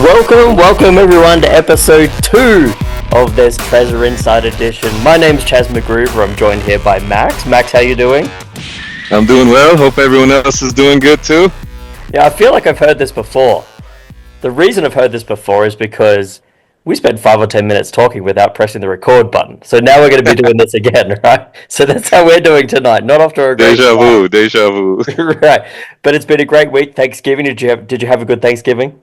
Welcome everyone to episode 2 of this Treasure Inside edition. My name's Chaz McGruber. I'm joined here by Max. Max, how you doing? I'm doing well. Hope everyone else is doing good too. Yeah, I feel like I've heard this before. The reason I've heard this before is because we spent 5 or 10 minutes talking without pressing the record button. So now we're going to be doing this again, right? So that's how we're doing tonight. Not after a great Deja vu. Right. But it's been a great week. Thanksgiving. Did you have a good Thanksgiving?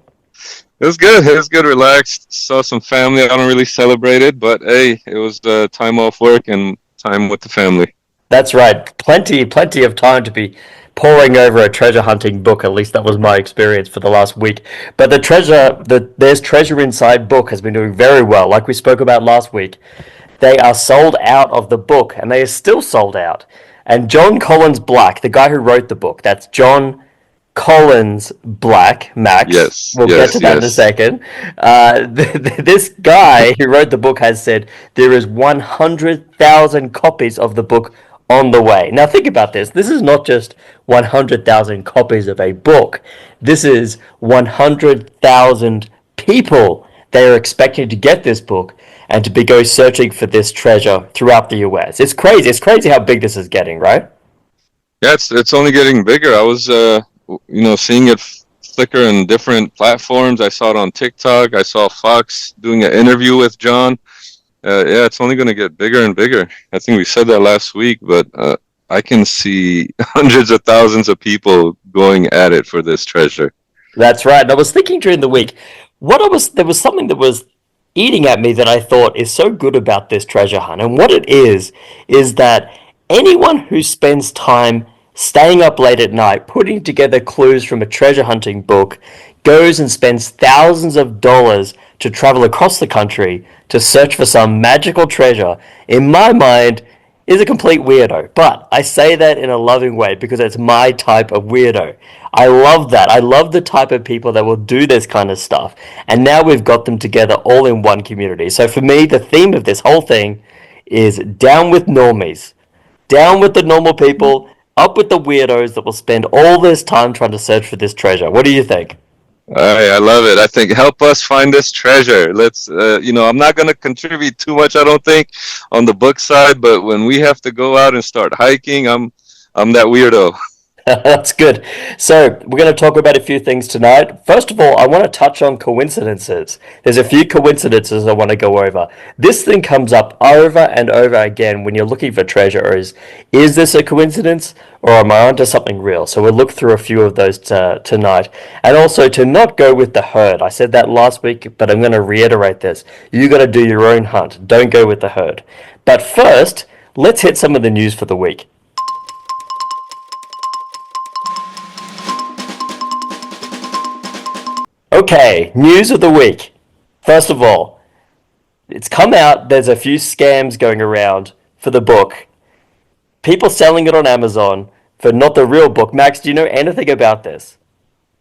It was good. It was good. Relaxed. Saw some family. I don't really celebrate it, but hey, it was time off work and time with the family. That's right. Plenty of time to be poring over a treasure hunting book. At least that was my experience for the last week. But There's Treasure Inside book has been doing very well. Like we spoke about last week, they are sold out of the book, and they are still sold out. And John Collins Black, the guy who wrote the book, that's John Collins Black, Max. Yes. We'll get to that in a second. This guy who wrote the book has said there is 100,000 copies of the book on the way. Now think about this. This is not just 100,000 copies of a book. This is 100,000 people they are expecting to get this book and to go searching for this treasure throughout the US. It's crazy. It's crazy how big this is getting, right? Yeah, it's only getting bigger. I was seeing it flicker in different platforms. I saw it on TikTok. I saw Fox doing an interview with John. Yeah, it's only going to get bigger and bigger. I think we said that last week, but I can see hundreds of thousands of people going at it for this treasure. That's right. And I was thinking during the week, there was something that was eating at me that I thought is so good about this treasure hunt. And what it is that anyone who spends time staying up late at night, putting together clues from a treasure hunting book, goes and spends thousands of dollars to travel across the country to search for some magical treasure, in my mind, is a complete weirdo. But I say that in a loving way because it's my type of weirdo. I love that. I love the type of people that will do this kind of stuff. And now we've got them together all in one community. So for me, the theme of this whole thing is down with normies. Down with the normal people, up with the weirdos that will spend all this time trying to search for this treasure. What do you think? I love it. I think help us find this treasure. Let's, I'm not going to contribute too much, I don't think, on the book side, but when we have to go out and start hiking, I'm that weirdo. That's good. So we're going to talk about a few things tonight. First of all, I want to touch on coincidences. There's a few coincidences I want to go over. This thing comes up over and over again when you're looking for treasure. Is this a coincidence or am I onto something real? So we'll look through a few of those tonight. And also to not go with the herd. I said that last week, but I'm going to reiterate this. You got to do your own hunt. Don't go with the herd. But first, let's hit some of the news for the week. Okay, news of the week. First of all, it's come out, there's a few scams going around for the book. People selling it on Amazon for not the real book. Max, do you know anything about this?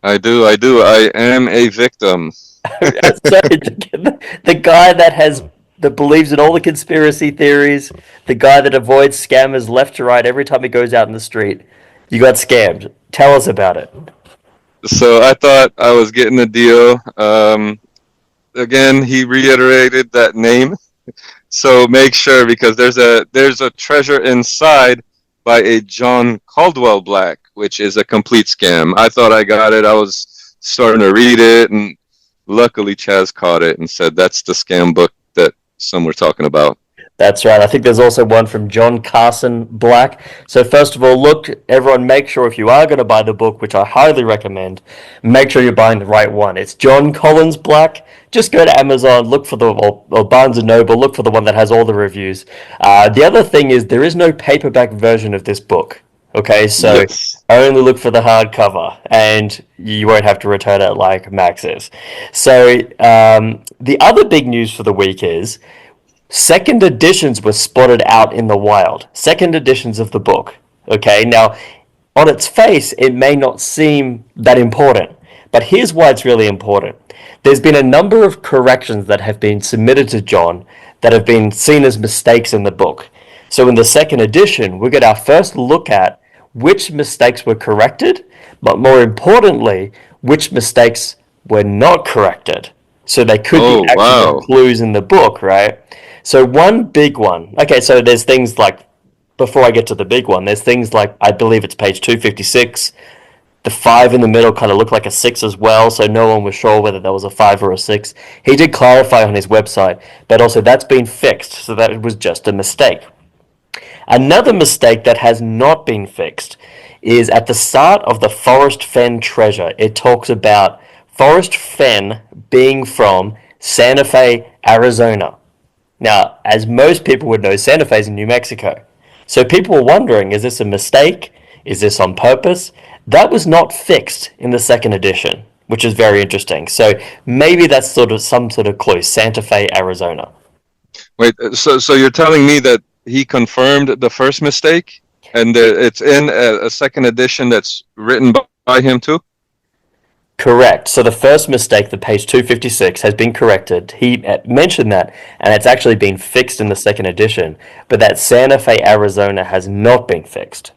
I do. I am a victim. So, the guy that believes in all the conspiracy theories, the guy that avoids scammers left to right every time he goes out in the street, you got scammed. Tell us about it. So I thought I was getting a deal. Again, he reiterated that name. So make sure, because there's a treasure inside by a John Caldwell Black, which is a complete scam. I thought I got it. I was starting to read it, and luckily Chaz caught it and said that's the scam book that some were talking about. That's right. I think there's also one from John Carson Black. So first of all, look, everyone, make sure if you are going to buy the book, which I highly recommend, make sure you're buying the right one. It's John Collins Black. Just go to Amazon, look for or Barnes & Noble, look for the one that has all the reviews. The other thing is there is no paperback version of this book. Okay, so Yes. only look for the hardcover, and you won't have to return it like Max is. So the other big news for the week is second editions were spotted out in the wild. Second editions of the book. Okay, now on its face, it may not seem that important, but here's why it's really important. There's been a number of corrections that have been submitted to John that have been seen as mistakes in the book. So in the second edition, we get our first look at which mistakes were corrected, but more importantly, which mistakes were not corrected. So they could be Oh, actual wow. clues in the book, right? So one big one. Okay, so there's things like before I get to the big one, there's things like I believe it's page 256. The five in the middle kind of looked like a six as well, so no one was sure whether that was a five or a six. He did clarify on his website, but also that's been fixed, so that it was just a mistake. Another mistake that has not been fixed is at the start of the Forest Fen treasure, it talks about Forest Fen being from Santa Fe, Arizona. Now, as most people would know, Santa Fe is in New Mexico. So people were wondering, is this a mistake? Is this on purpose? That was not fixed in the second edition, which is very interesting. So maybe that's sort of some sort of clue. Santa Fe, Arizona. Wait, so you're telling me that he confirmed the first mistake, and it's in a second edition that's written by him too? Correct. So the first mistake, the page 256, has been corrected. He mentioned that, and it's actually been fixed in the second edition. But that Santa Fe, Arizona has not been fixed.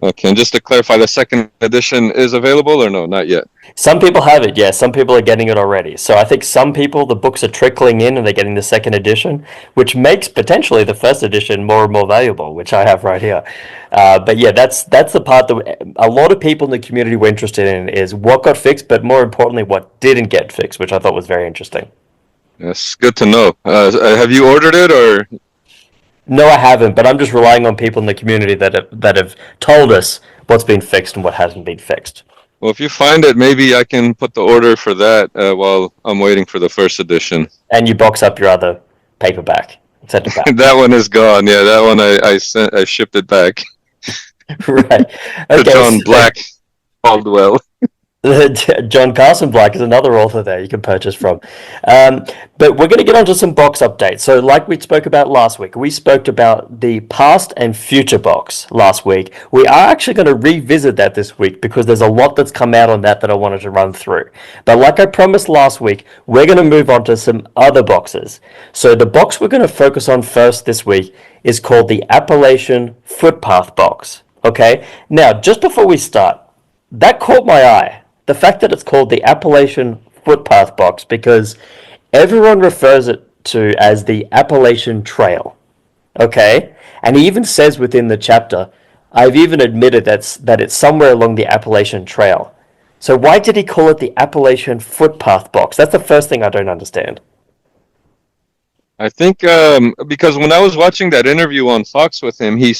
Okay, and just to clarify, the second edition is available or no? Not yet. Some people have it, yeah. Some people are getting it already. So I think some people, the books are trickling in and they're getting the second edition, which makes potentially the first edition more and more valuable, which I have right here. But yeah, that's the part that a lot of people in the community were interested in is what got fixed, but more importantly, what didn't get fixed, which I thought was very interesting. Yes, good to know. Have you ordered it or? No, I haven't, but I'm just relying on people in the community that have told us what's been fixed and what hasn't been fixed. Well, if you find it, maybe I can put the order for that while I'm waiting for the first edition. And you box up your other paperback, send it back. That one is gone. Yeah, that one I shipped it back Right. to Okay. John So Black Caldwell. John Carson Black is another author there you can purchase from. Um, but we're going to get onto some box updates. So, like we spoke about last week, we spoke about the past and future box last week. We are actually going to revisit that this week because there's a lot that's come out on that I wanted to run through. But, like I promised last week, we're going to move on to some other boxes. So, the box we're going to focus on first this week is called the Appalachian Footpath box. Okay? Now, just before we start, that caught my eye. The fact that it's called the Appalachian Footpath box because everyone refers it to as the Appalachian Trail. Okay? And he even says within the chapter, I've even admitted that it's somewhere along the Appalachian Trail. So why did he call it the Appalachian Footpath box? That's the first thing I don't understand. I think because when I was watching that interview on Fox with him, he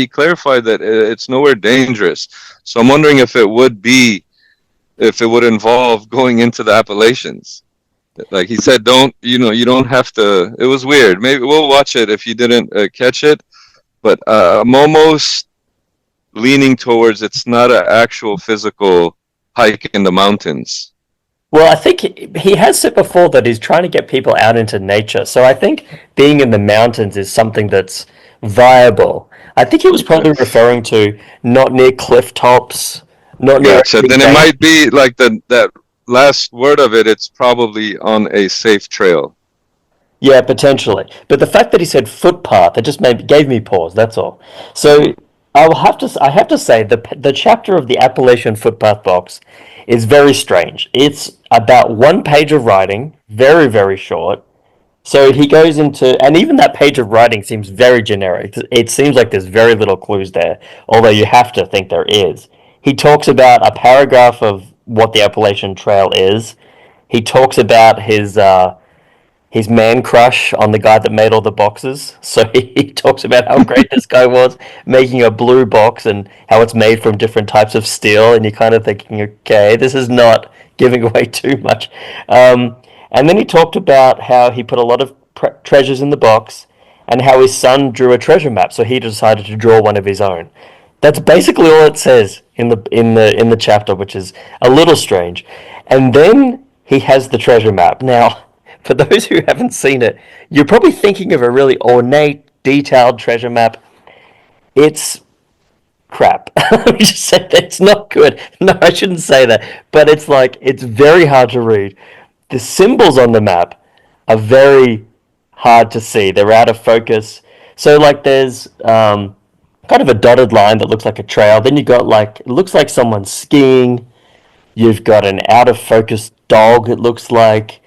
clarified that it's nowhere dangerous. So I'm wondering if it would involve going into the Appalachians. Like he said, you don't have to. It was weird. Maybe we'll watch it if you didn't catch it. But I'm almost leaning towards it's not an actual physical hike in the mountains. Well, I think he has said before that he's trying to get people out into nature. So I think being in the mountains is something that's viable. I think he was probably referring to not near cliff tops, not near Gotcha. anything Then it dangerous. might be like that last word of it. It's probably on a safe trail. Yeah, potentially. But the fact that he said footpath, it just gave me pause. That's all. So I have to say the chapter of the Appalachian Footpath box is very strange. It's about one page of writing, very very short. So he goes into, and even that page of writing seems very generic. It seems like there's very little clues there, although you have to think there is. He talks about a paragraph of what the Appalachian Trail is. He talks about his man crush on the guy that made all the boxes. So he talks about how great this guy was making a blue box and how it's made from different types of steel. And you're kind of thinking, okay, this is not giving away too much. And then he talked about how he put a lot of treasures in the box and how his son drew a treasure map. So he decided to draw one of his own. That's basically all it says in the chapter, which is a little strange. And then he has the treasure map. Now, for those who haven't seen it, you're probably thinking of a really ornate, detailed treasure map. It's crap. Let me just say that it's not good. No, I shouldn't say that. But it's like, it's very hard to read. The symbols on the map are very hard to see. They're out of focus. So, like, there's kind of a dotted line that looks like a trail. Then you got, like, it looks like someone's skiing. You've got an out of focus dog. It looks like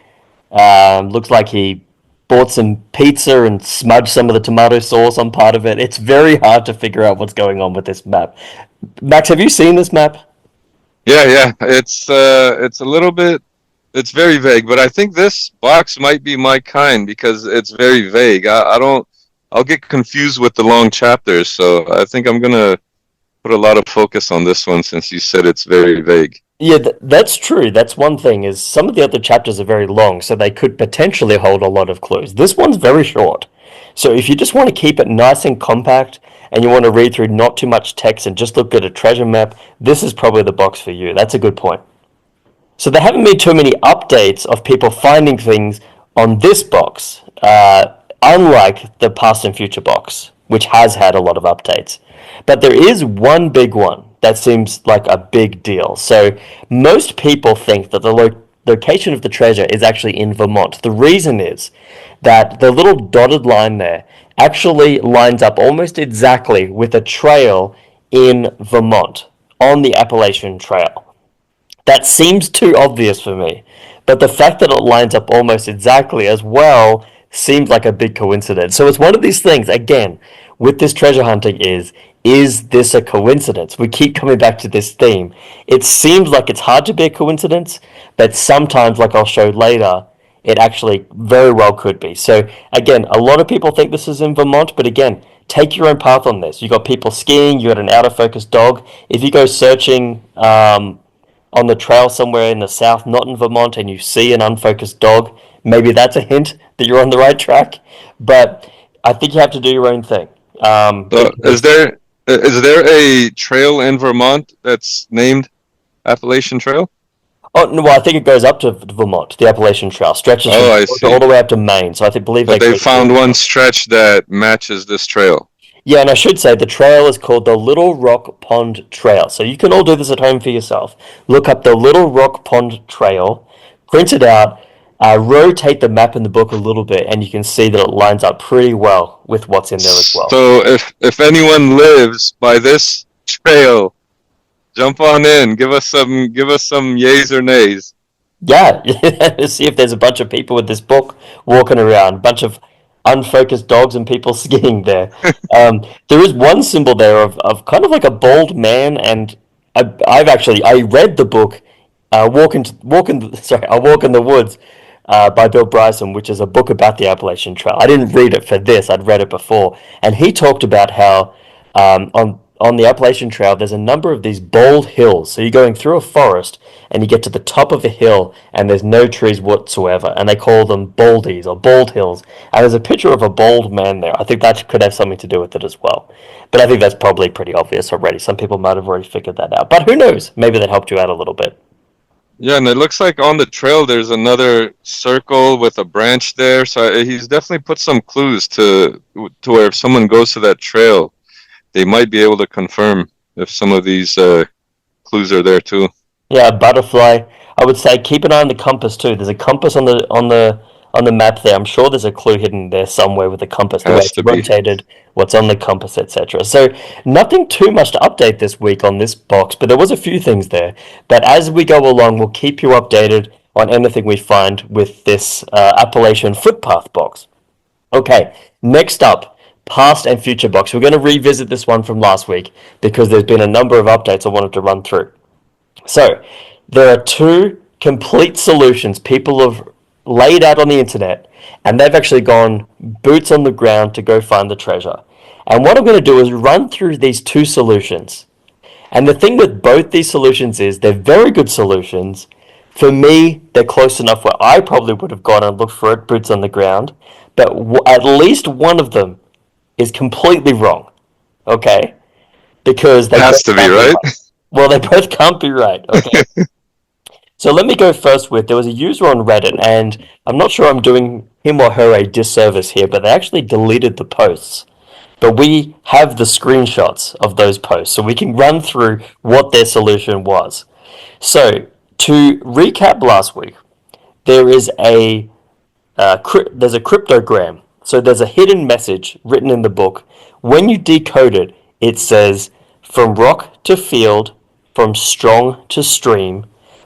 he bought some pizza and smudged some of the tomato sauce on part of it. It's very hard to figure out what's going on with this map. Max, have you seen this map? Yeah, yeah. It's a little bit. It's very vague, but I think this box might be my kind because it's very vague. I don't. I'll get confused with the long chapters, so I think I'm gonna put a lot of focus on this one since you said it's very vague. Yeah, that's true. That's one thing is some of the other chapters are very long, so they could potentially hold a lot of clues. This one's very short. So if you just want to keep it nice and compact and you want to read through not too much text and just look at a treasure map, this is probably the box for you. That's a good point. So there haven't been too many updates of people finding things on this box, unlike the past and future box, which has had a lot of updates. But there is one big one that seems like a big deal. So most people think that the location of the treasure is actually in Vermont. The reason is that the little dotted line there actually lines up almost exactly with a trail in Vermont on the Appalachian Trail. That seems too obvious for me. But the fact that it lines up almost exactly as well seems like a big coincidence. So it's one of these things, again, with this treasure hunting is this a coincidence? We keep coming back to this theme. It seems like it's hard to be a coincidence, but sometimes, like I'll show later, it actually very well could be. So again, a lot of people think this is in Vermont, but again, take your own path on this. You got people skiing, you got an out of focus dog. If you go searching on the trail somewhere in the south, not in Vermont, and you see an unfocused dog, maybe that's a hint that you're on the right track. But I think you have to do your own thing. So is there a trail in Vermont that's named Appalachian Trail? Oh no, well, I think it goes up to Vermont. The Appalachian Trail stretches from Oh, I Georgia all see. the way up to Maine. So believe they But they go through. found one stretch that matches this trail. Yeah, and I should say the trail is called the Little Rock Pond Trail. So you can all do this at home for yourself. Look up the Little Rock Pond Trail, print it out, rotate the map in the book a little bit, and you can see that it lines up pretty well with what's in there as well. So if anyone lives by this trail, jump on in. Give us some yays or nays. Yeah, see if there's a bunch of people with this book walking around, bunch of unfocused dogs and people skiing there. There is one symbol there of kind of like a bald man, and I read the book, I Walk in the Woods, by Bill Bryson, which is a book about the Appalachian Trail. I didn't read it for this; I'd read it before, and he talked about how on the Appalachian Trail, there's a number of these bold hills. So you're going through a forest and you get to the top of a hill and there's no trees whatsoever. And they call them boldies or bald hills. And there's a picture of a bald man there. I think that could have something to do with it as well. But I think that's probably pretty obvious already. Some people might have already figured that out. But who knows? Maybe that helped you out a little bit. Yeah, and it looks like on the trail there's another circle with a branch there. So he's definitely put some clues to where if someone goes to that trail, they might be able to confirm if some of these clues are there too. Yeah, butterfly. I would say keep an eye on the compass too. There's a compass on the map there. I'm sure there's a clue hidden there somewhere with the compass, the way Has it's to be. rotated, what's on the compass, etc. So nothing too much to update this week on this box, but there was a few things there. But as we go along, we'll keep you updated on anything we find with this Appalachian Footpath box. Okay, next up, past and future box. We're going to revisit this one from last week because there's been a number of updates I wanted to run through. So, there are two complete solutions people have laid out on the internet, and they've actually gone boots on the ground to go find the treasure. And what I'm going to do is run through these two solutions. And the thing with both these solutions is they're very good solutions. For me, they're close enough where I probably would have gone and looked for it, boots on the ground. But at least one of them is completely wrong. Okay? Because they Has both to be, can't be right? right. Well, they both can't be right. Okay. So let me go first with there was a user on Reddit, and I'm not sure I'm doing him or her a disservice here, but they actually deleted the posts. But we have the screenshots of those posts, so we can run through what their solution was. So to recap last week, there is there's a cryptogram. So there's a hidden message written in the book. When you decode it, it says from rock to field, from strong to stream,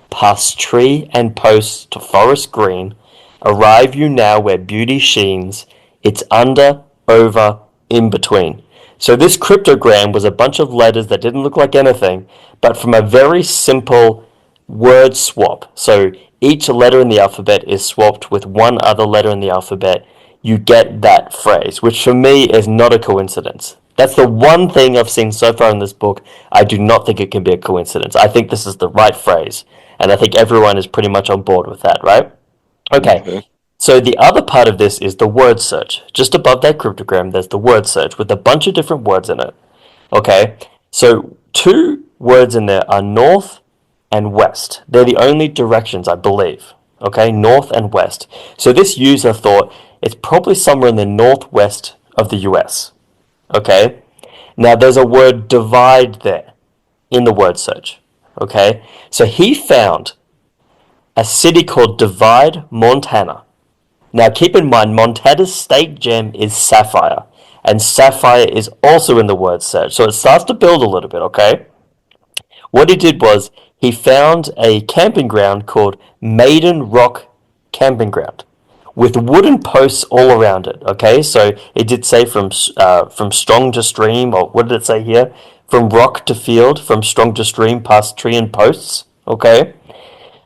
past tree and post to forest green. Arrive you now where beauty sheens. It's under, over, in between. So this cryptogram was a bunch of letters that didn't look like anything, but from a very simple word swap. So each letter in the alphabet is swapped with one other letter in the alphabet. You get that phrase, which for me is not a coincidence. That's the one thing I've seen so far in this book. I do not think it can be a coincidence. I think this is the right phrase, and I think everyone is pretty much on board with that, right? Okay, Okay. so the other part of this is the word search. Just above that cryptogram, there's the word search with a bunch of different words in it. Okay, so two words in there are north and west. They're the only directions, I believe. Okay, north and west. So this user thought it's probably somewhere in the northwest of the US. Okay, now there's a word divide there in the word search. Okay, so he found a city called Divide, Montana. Now keep in mind, Montana's state gem is sapphire, and sapphire is also in the word search. So it starts to build a little bit, okay? What he did was he found a camping ground called Maiden Rock Camping Ground with wooden posts all around it. Okay, so it did say from strong to stream, or what did it say here? From rock to field, from strong to stream, past tree and posts. Okay,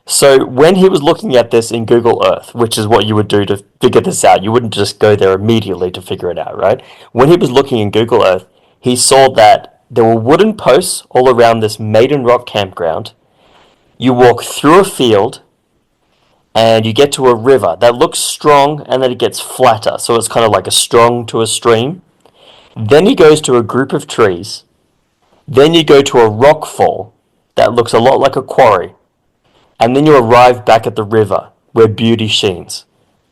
so when he was looking at this in Google Earth, which is what you would do to figure this out, you wouldn't just go there immediately to figure it out, right? When he was looking in Google Earth, he saw that there were wooden posts all around this Maiden Rock campground. You walk through a field and you get to a river that looks strong and then it gets flatter. So it's kind of like a strong to a stream. Then he goes to a group of trees. Then you go to a rock fall that looks a lot like a quarry. And then you arrive back at the river where beauty sheens.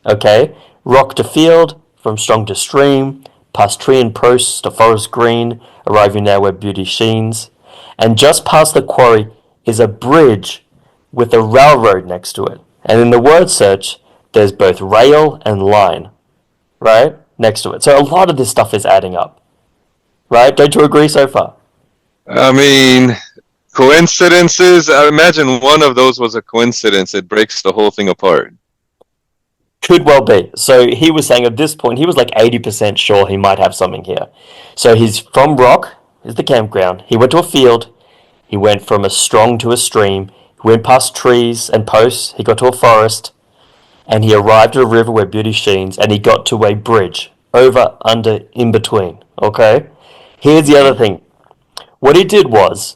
Okay? Rock to field, from strong to stream, past tree and posts to forest green, arriving now where beauty sheens. And just past the quarry is a bridge with a railroad next to it. And in the word search, there's both rail and line, right? Next to it. So a lot of this stuff is adding up, right? Don't you agree so far? I mean, coincidences. I imagine one of those was a coincidence. It breaks the whole thing apart. Could well be. So he was saying at this point, he was like 80% sure he might have something here. So he's from Rock, is the campground. He went to a field. He went from a strong to a stream. He went past trees and posts. He got to a forest. And he arrived at a river where beauty sheens. And he got to a bridge. Over, under, in between. Okay? Here's the other thing. What he did was,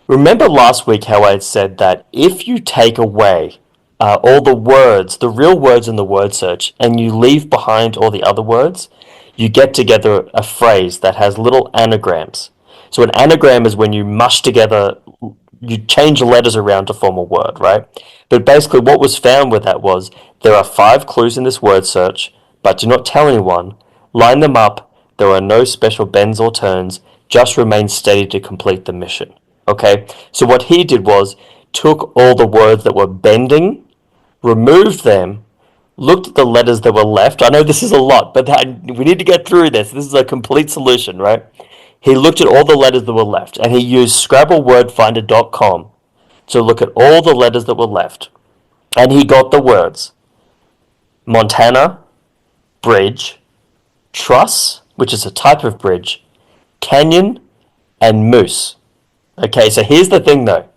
remember last week how I had said that if you take away all the words, the real words in the word search, and you leave behind all the other words, you get together a phrase that has little anagrams. So an anagram is when you mush together, you change the letters around to form a word, right? But basically what was found with that was there are 5 clues in this word search, but do not tell anyone. Line them up. There are no special bends or turns. Just remain steady to complete the mission. Okay? So what he did was took all the words that were bending, removed them, looked at the letters that were left. I know this is a lot, but we need to get through this. This is a complete solution, right? He looked at all the letters that were left, and he used scrabblewordfinder.com to look at all the letters that were left. And he got the words Montana, bridge, truss, which is a type of bridge, canyon, and moose. Okay, so here's the thing though.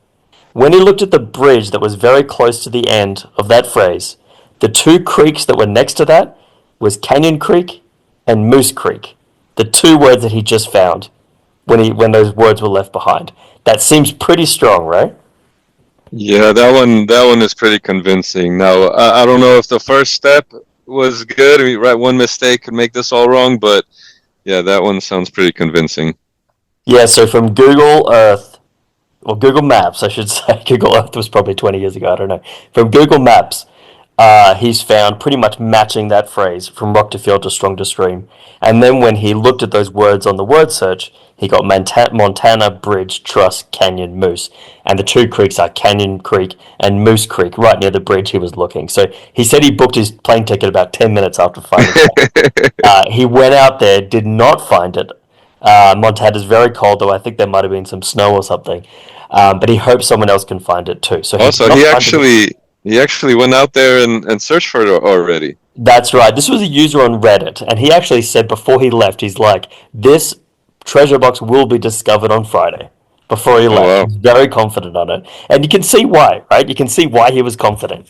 When he looked at the bridge that was very close to the end of that phrase, the 2 creeks that were next to that was Canyon Creek and Moose Creek. The 2 words that he just found when those words were left behind. That seems pretty strong, right? Yeah, that one is pretty convincing. Now, I don't know if the first step was good. I mean, right, one mistake could make this all wrong, but yeah, that one sounds pretty convincing. Yeah, so from Google Earth, or Google Maps, I should say. Google Earth was probably 20 years ago, I don't know. From Google Maps, he's found pretty much matching that phrase from rock to field to strong to stream. And then when he looked at those words on the word search, he got Montana, Bridge, Truss, Canyon, Moose. And the 2 creeks are Canyon Creek and Moose Creek, right near the bridge he was looking. So he said he booked his plane ticket about 10 minutes after finding it. He went out there, did not find it. Montana's very cold, though I think there might have been some snow or something. But he hopes someone else can find it too. So he's Also, not finding it. he actually went out there and searched for it already. That's right. This was a user on Reddit, and he actually said before he left, he's like, "This treasure box will be discovered on Friday." Before he Oh left, wow. he's very confident on it, and you can see why, right? You can see why he was confident,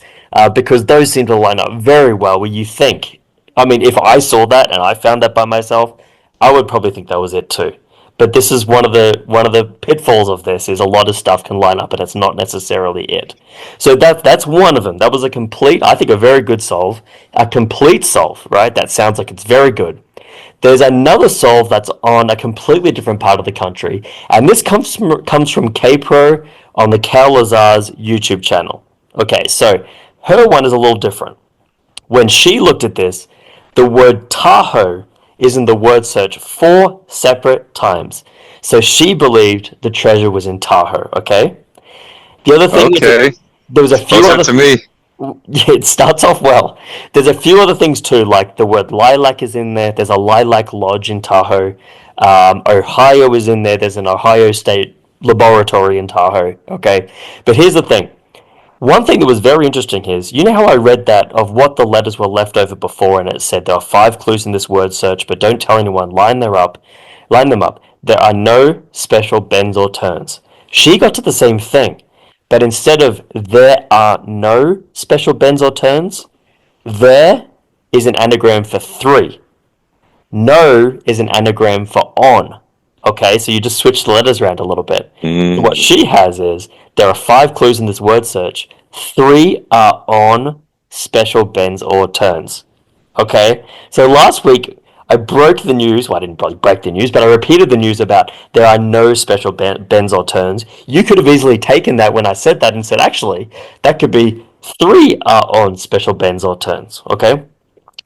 because those seem to line up very well. Where you think, I mean, if I saw that and I found that by myself, I would probably think that was it too. But this is one of the pitfalls of this is a lot of stuff can line up and it's not necessarily it. So that's one of them. That was a complete, I think, a very good solve, a complete solve, right? That sounds like it's very good. There's another solve that's on a completely different part of the country, and this comes from KPro on the Cal Lazar's YouTube channel. Okay, so her one is a little different. When she looked at this, the word Tahoe is in the word search 4 separate times. So she believed the treasure was in Tahoe, okay? The other thing is that Okay. there was a It's few closer other to me. it starts off well. There's a few other things too, like the word lilac is in there. There's a lilac lodge in Tahoe. Ohio is in there. There's an Ohio State laboratory in Tahoe. Okay, but here's the thing. One thing that was very interesting is, you know how I read that of what the letters were left over before, and it said there are 5 clues in this word search, but don't tell anyone. Line them up. There are no special bends or turns. She got to the same thing, but instead of there are no special bends or turns, there is an anagram for three. No is an anagram for on. Okay, so you just switch the letters around a little bit. So what Mm. she has is there are 5 clues in this word search. 3 are on special bends or turns. Okay, so last week I broke the news. Well, I didn't probably break the news, but I repeated the news about there are no special bends or turns. You could have easily taken that when I said that and said, actually, that could be 3 are on special bends or turns. Okay,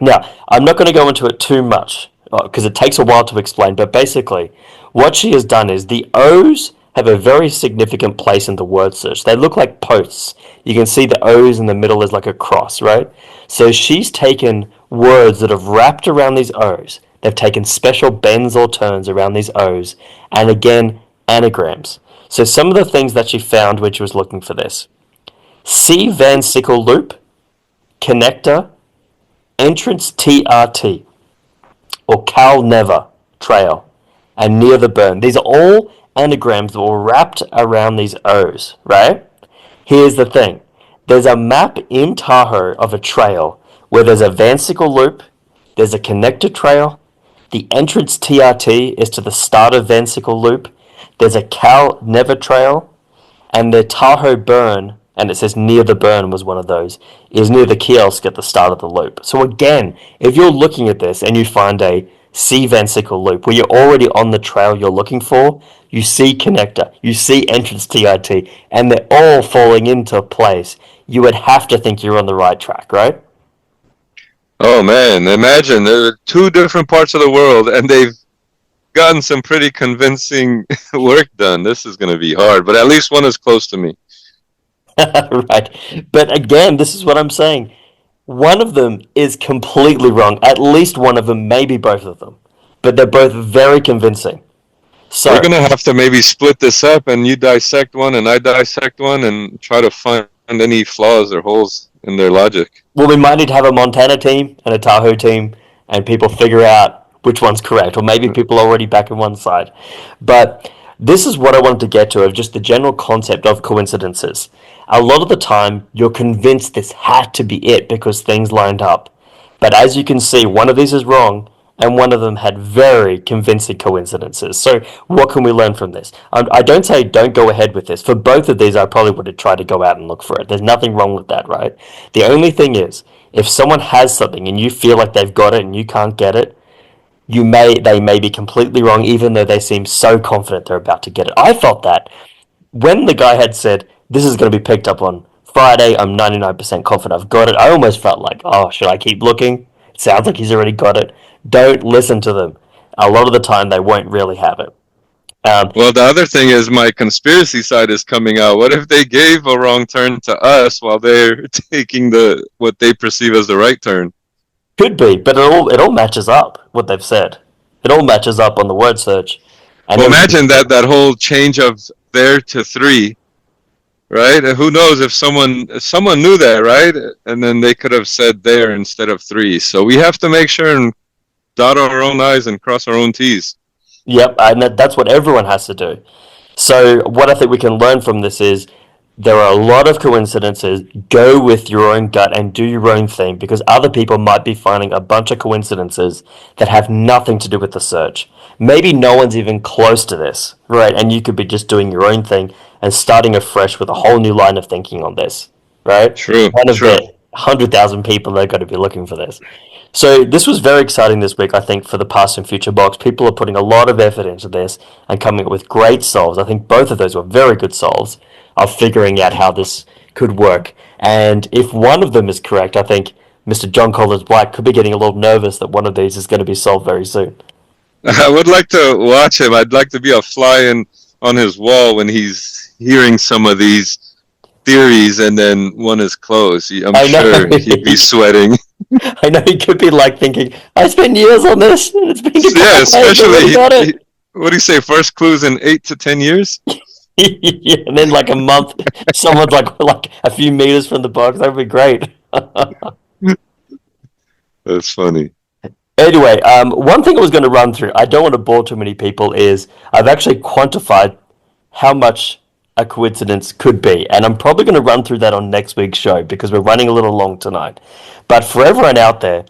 now, I'm not going to go into it too much because it takes a while to explain, but basically, what she has done is the O's have a very significant place in the word search. They look like posts. You can see the O's in the middle is like a cross, right? So she's taken words that have wrapped around these O's. They've taken special bends or turns around these O's, and again, anagrams. So some of the things that she found when she was looking for this: C Van Sickle Loop, connector, entrance TRT, or Cal Never Trail, and near the burn. These are all anagrams that were wrapped around these O's, right? Here's the thing. There's a map in Tahoe of a trail where there's a Van Sickle Loop, there's a connector trail, the entrance TRT is to the start of Van Sickle Loop, there's a Cal Never Trail, and the Tahoe Burn, and it says near the burn was one of those, is near the kiosk at the start of the loop. So again, if you're looking at this and you find a C Van Sickle loop where you're already on the trail you're looking for, you see connector, you see entrance TIT, and they're all falling into place, you would have to think you're on the right track, right? Oh man, imagine there are 2 different parts of the world and they've gotten some pretty convincing work done. This is going to be hard, but at least one is close to me. Right. But again, this is what I'm saying. One of them is completely wrong. At least one of them, maybe both of them. But they're both very convincing. We're So, going to have to maybe split this up and you dissect one and I dissect one and try to find any flaws or holes in their logic. well, we might need to have a Montana team and a Tahoe team, and people figure out which one's correct, or maybe people are already back on one side. But this is what I wanted to get to of just the general concept of coincidences. A lot of the time, you're convinced this had to be it because things lined up. But as you can see, one of these is wrong, and one of them had very convincing coincidences. So, what can we learn from this? I don't say don't go ahead with this. For both of these, I probably would have tried to go out and look for it. There's nothing wrong with that, right? The only thing is, if someone has something and you feel like they've got it and you can't get it, they may be completely wrong, even though they seem so confident they're about to get it. I felt that when the guy had said, this is going to be picked up on Friday, I'm 99% confident I've got it. I almost felt like, oh, should I keep looking? It sounds like he's already got it. Don't listen to them. A lot of the time, they won't really have it. Um, Well, the other thing is my conspiracy side is coming out. What if they gave a wrong turn to us while they're taking the what they perceive as the right turn? could be, but it all matches up what they've said. It all matches up on the word search, and Well, everything. imagine that whole change of there to three, right? And who knows if someone knew that, right? And then they could have said there instead of three. So we have to make sure and dot our own I's and cross our own T's. Yep, and that's what everyone has to do. So what I think we can learn from this is there are a lot of coincidences. Go with your own gut and do your own thing because other people might be finding a bunch of coincidences that have nothing to do with the search. Maybe no one's even close to this, right? And you could be just doing your own thing and starting afresh with a whole new line of thinking on this, right? True, One of true. the 100,000 people that are going to be looking for this. So this was very exciting this week, I think, for the Past and Future box. People are putting a lot of effort into this and coming up with great solves. I think both of those were very good solves of figuring out how this could work. And if one of them is correct, I think Mr. John Collins Black could be getting a little nervous that one of these is going to be solved very soon. I would like to watch him. I'd like to be a fly in on his wall when he's hearing some of these theories and then one is closed. I'm I sure know. he'd be sweating. I know he could be like thinking, I spent years on this and it's been Yeah, decades. I especially really got it. what do you say? First clues in 8 to 10 years. Yeah, and then like a month, someone's like a few meters from the box. That would be great. That's funny. Anyway, one thing I was going to run through, I don't want to bore too many people, is I've actually quantified how much a coincidence could be. And I'm probably going to run through that on next week's show because we're running a little long tonight. But for everyone out there,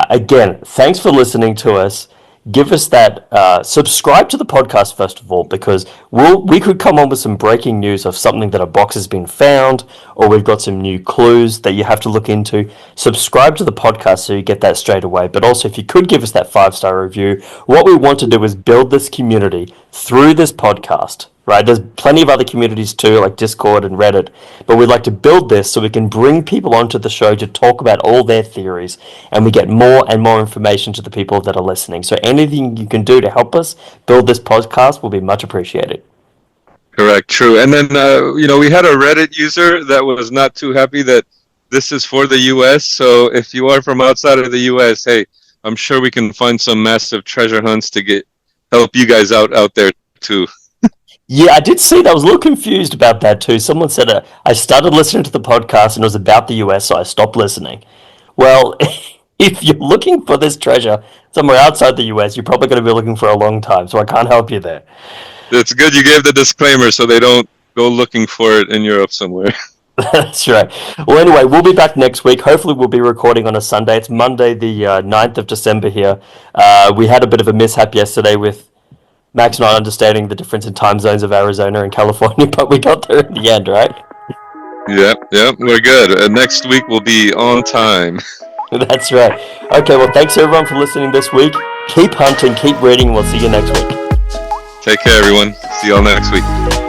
again, thanks for listening to us. Give us that, subscribe to the podcast first of all, because we could come on with some breaking news of something that a box has been found, or we've got some new clues that you have to look into. Subscribe to the podcast so you get that straight away. But also, if you could give us that 5-star review, what we want to do is build this community through this podcast. Right, there's plenty of other communities too, like Discord and Reddit, but we'd like to build this so we can bring people onto the show to talk about all their theories, and we get more and more information to the people that are listening. So anything you can do to help us build this podcast will be much appreciated. Correct. True. And then we had a Reddit user that was not too happy that this is for the U.S. So if you are from outside of the U.S., hey, I'm sure we can find some massive treasure hunts to help you guys out there too. Yeah, I did see that. I was a little confused about that too. Someone said I started listening to the podcast and it was about the US, so I stopped listening. Well, if you're looking for this treasure somewhere outside the US, you're probably going to be looking for a long time, so I can't help you there. It's good you gave the disclaimer so they don't go looking for it in Europe somewhere. That's right. Well, anyway, we'll be back next week. Hopefully, we'll be recording on a Sunday. It's Monday, the 9th of December here. We had a bit of a mishap yesterday with Max not understanding the difference in time zones of Arizona and California, but we got there in the end, right? Yep, we're good. Next week we'll be on time. That's right. Okay, well, thanks everyone for listening this week. Keep hunting, keep reading, and we'll see you next week. Take care, everyone. See y'all next week.